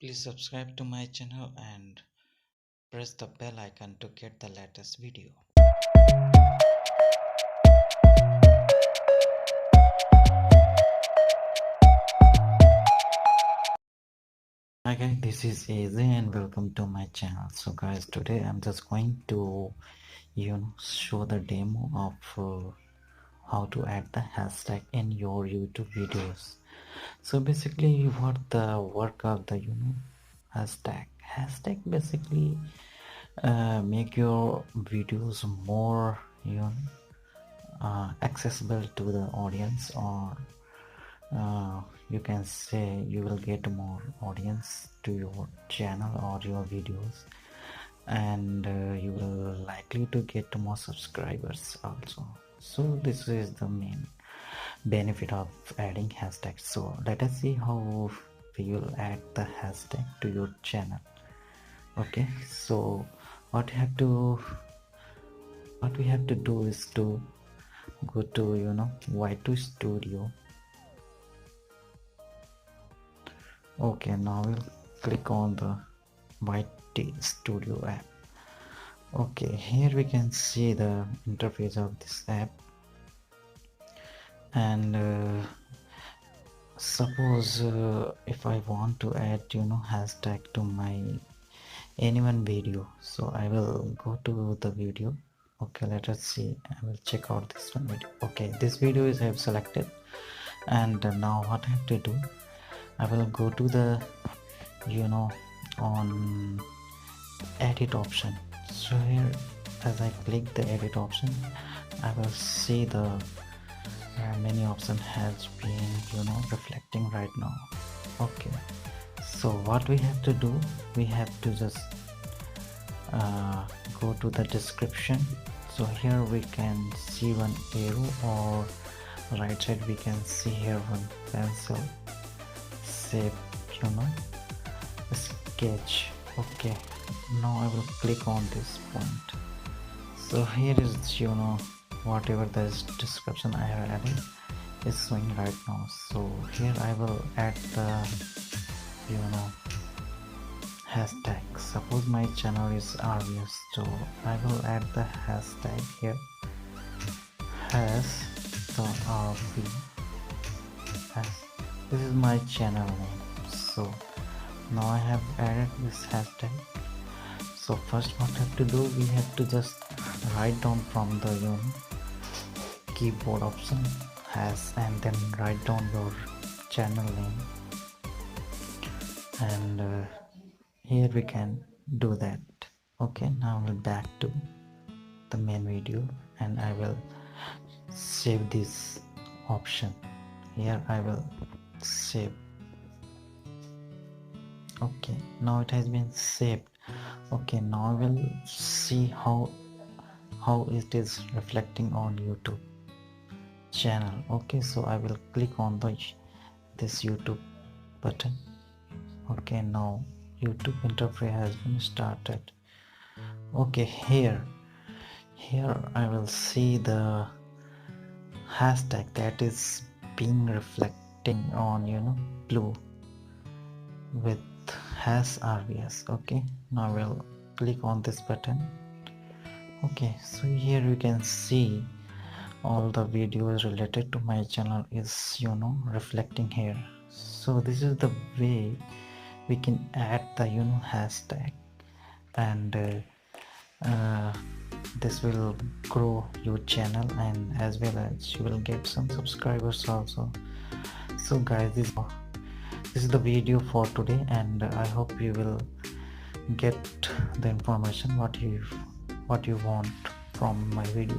Please subscribe to my channel and press the bell icon to get the latest video. Hi guys, this is AZ and welcome to my channel. So guys, today I'm just going to show the demo of how to add the hashtag in your YouTube videos. So basically what the work of the hashtag basically make your videos more accessible to the audience, or you can say you will get more audience to your channel or your videos, and you will likely to get more subscribers also. So this is the main benefit of adding hashtags. So let us see how we will add the hashtag to your channel. Okay, so what we have to do is to go to Y2 Studio. Okay, now we'll click on the Y2 Studio app. Okay, here we can see the interface of this app, and suppose if I want to add hashtag to my anyone video, so I will go to the video. Okay, let us see. I will check out this one video. Okay, this video is I have selected, and now what I have to do, I will go to the on edit option. So here, as I click the edit option, I will see the many option has been reflecting right now. Okay, so what we have to do, we have to just go to the description. So here we can see one arrow, or right side we can see here one pencil shape sketch. Okay, now I will click on this point. So here is whatever the description I have added is showing right now. So here I will add the hashtag. Suppose my channel is RVS, so I will add the hashtag here, has the RV. This is my channel name. So now I have added this hashtag. So first what I have to do, we have to just write down from the keyboard option has, and then write down your channel name, and here we can do that. Okay, now we'll back to the main video, and I will save this option. Here I will save. Okay, now it has been saved. Okay, now I will see how it is reflecting on YouTube channel. Okay, so I will click on this YouTube button. Okay, now YouTube interface has been started. Okay, here I will see the hashtag that is being reflecting on blue with has RVS. Okay, now we'll click on this button. Okay, so here you can see all the videos related to my channel is reflecting here. So this is the way we can add the hashtag, and this will grow your channel, and as well as you will get some subscribers also. So guys, this is the video for today, and I hope you will get the information what you want from my video.